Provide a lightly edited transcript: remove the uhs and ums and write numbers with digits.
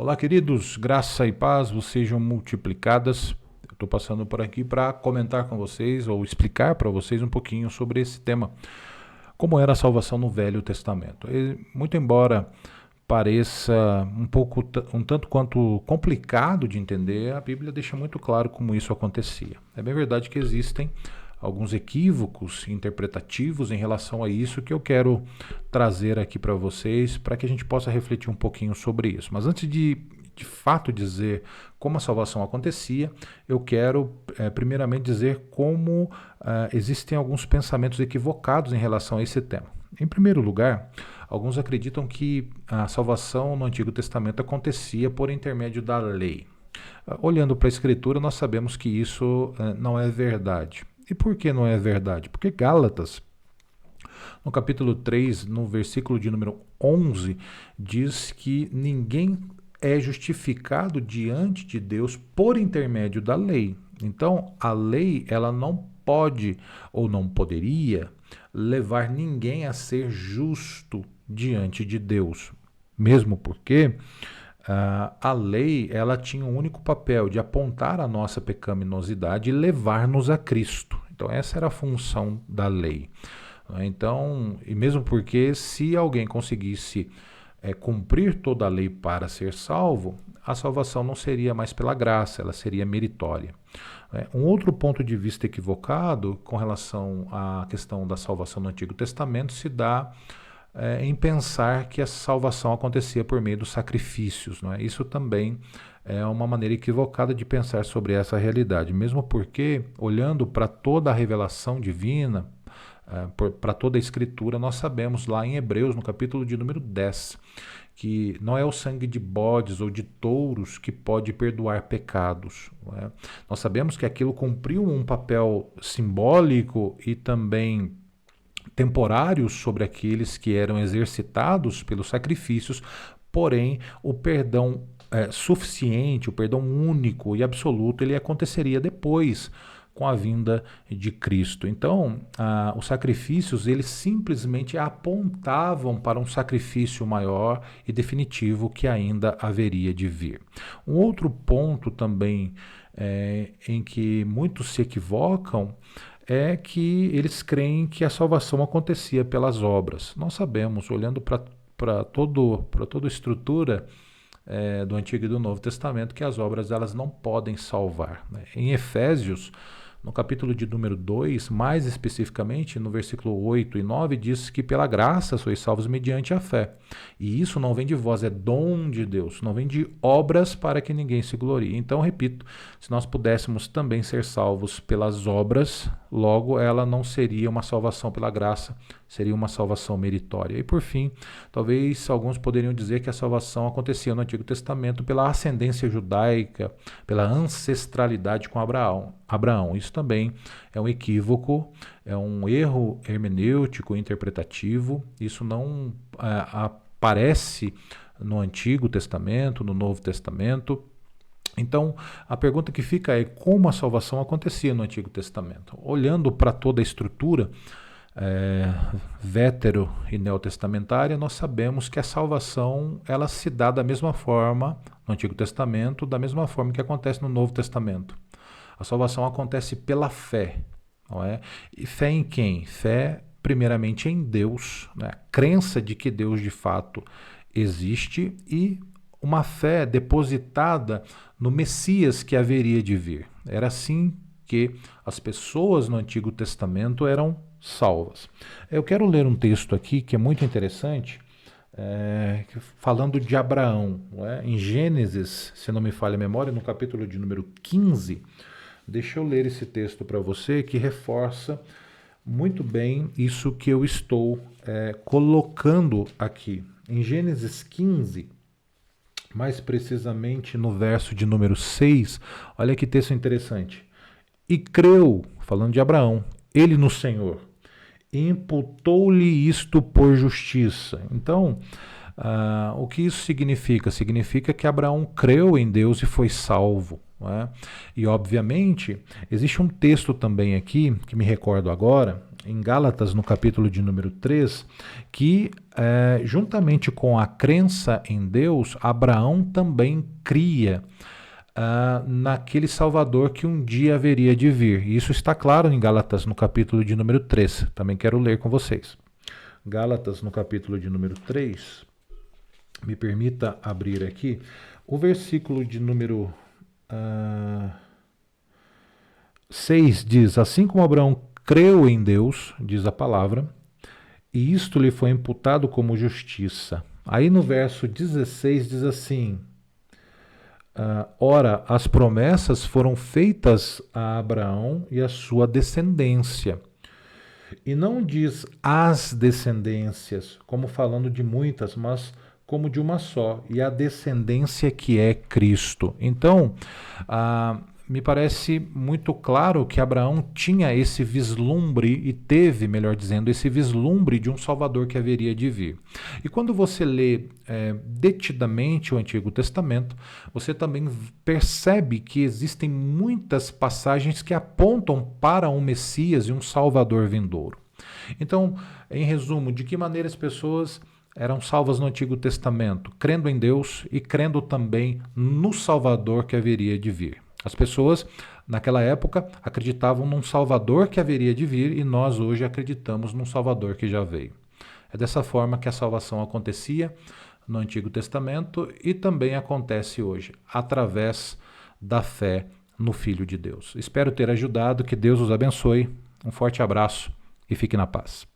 Olá, queridos, graça e paz vos sejam multiplicadas. Eu estou passando por aqui para comentar com vocês ou explicar para vocês um pouquinho sobre esse tema, como era a salvação no Velho Testamento. Muito embora pareça um tanto quanto complicado de entender, a Bíblia deixa muito claro como isso acontecia. É bem verdade que existem alguns equívocos interpretativos em relação a isso que eu quero trazer aqui para vocês, para que a gente possa refletir um pouquinho sobre isso. Mas antes de fato dizer como a salvação acontecia, eu quero primeiramente dizer como existem alguns pensamentos equivocados em relação a esse tema. Em primeiro lugar, alguns acreditam que a salvação no Antigo Testamento acontecia por intermédio da lei. Olhando para a Escritura, nós sabemos que isso não é verdade. E por que não é verdade? Porque Gálatas, no capítulo 3, no versículo de número 11, diz que ninguém é justificado diante de Deus por intermédio da lei. Então, a lei, ela não pode ou não poderia levar ninguém a ser justo diante de Deus. Mesmo porque a lei, ela tinha o único papel de apontar a nossa pecaminosidade e levar-nos a Cristo. Então essa era a função da lei. Então, e mesmo porque se alguém conseguisse cumprir toda a lei para ser salvo, a salvação não seria mais pela graça, ela seria meritória. Um outro ponto de vista equivocado com relação à questão da salvação no Antigo Testamento se dá em pensar que a salvação acontecia por meio dos sacrifícios. Não é? Isso também é uma maneira equivocada de pensar sobre essa realidade, mesmo porque, olhando para toda a revelação divina, para toda a Escritura, nós sabemos lá em Hebreus, no capítulo de número 10, que não é o sangue de bodes ou de touros que pode perdoar pecados. Não é? Nós sabemos que aquilo cumpriu um papel simbólico e também temporários sobre aqueles que eram exercitados pelos sacrifícios, porém o perdão suficiente, o perdão único e absoluto, ele aconteceria depois com a vinda de Cristo. Então, os sacrifícios, eles simplesmente apontavam para um sacrifício maior e definitivo que ainda haveria de vir. Um outro ponto também em que muitos se equivocam é que eles creem que a salvação acontecia pelas obras. Nós sabemos, olhando para toda a estrutura do Antigo e do Novo Testamento, que as obras elas não podem salvar. Né? Em Efésios, no capítulo de número 2, mais especificamente no versículo 8 e 9, diz que pela graça sois salvos mediante a fé. E isso não vem de vós, é dom de Deus, não vem de obras para que ninguém se glorie. Então, repito, se nós pudéssemos também ser salvos pelas obras, logo ela não seria uma salvação pela graça, seria uma salvação meritória. E por fim, talvez alguns poderiam dizer que a salvação acontecia no Antigo Testamento pela ascendência judaica, pela ancestralidade com Abraão. Isso também é um equívoco, é um erro hermenêutico, interpretativo. Isso não aparece no Antigo Testamento, no Novo Testamento. Então, a pergunta que fica é como a salvação acontecia no Antigo Testamento? Olhando para toda a estrutura vétero e neotestamentária, nós sabemos que a salvação ela se dá da mesma forma no Antigo Testamento, da mesma forma que acontece no Novo Testamento. A salvação acontece pela fé, não é? E fé em quem? Fé, primeiramente, em Deus, né? Crença de que Deus de fato existe e uma fé depositada no Messias que haveria de vir. Era assim que as pessoas no Antigo Testamento eram salvas. Eu quero ler um texto aqui que é muito interessante, falando de Abraão. Não é? Em Gênesis, se não me falha a memória, no capítulo de número 15, deixa eu ler esse texto para você que reforça muito bem isso que eu estou colocando aqui. Em Gênesis 15, mais precisamente no verso de número 6, olha que texto interessante. E creu, falando de Abraão, ele no Senhor, e imputou-lhe isto por justiça. Então, o que isso significa? Significa que Abraão creu em Deus e foi salvo. Não é? E, obviamente, existe um texto também aqui, que me recordo agora, em Gálatas, no capítulo de número 3, que juntamente com a crença em Deus, Abraão também cria naquele Salvador que um dia haveria de vir. E isso está claro em Gálatas, no capítulo de número 3. Também quero ler com vocês. Gálatas, no capítulo de número 3, me permita abrir aqui o versículo de número 6 diz: assim como Abraão creu em Deus, diz a palavra, e isto lhe foi imputado como justiça. Aí no verso 16 diz assim: ora, as promessas foram feitas a Abraão e a sua descendência. E não diz as descendências, como falando de muitas, mas como de uma só, e a descendência que é Cristo. Então, me parece muito claro que Abraão tinha esse vislumbre, e teve, melhor dizendo, esse vislumbre de um Salvador que haveria de vir. E quando você lê detidamente o Antigo Testamento, você também percebe que existem muitas passagens que apontam para um Messias e um Salvador vindouro. Então, em resumo, de que maneira as pessoas eram salvas no Antigo Testamento? Crendo em Deus e crendo também no Salvador que haveria de vir. As pessoas, naquela época, acreditavam num Salvador que haveria de vir, e nós hoje acreditamos num Salvador que já veio. É dessa forma que a salvação acontecia no Antigo Testamento e também acontece hoje, através da fé no Filho de Deus. Espero ter ajudado, que Deus os abençoe. Um forte abraço e fique na paz.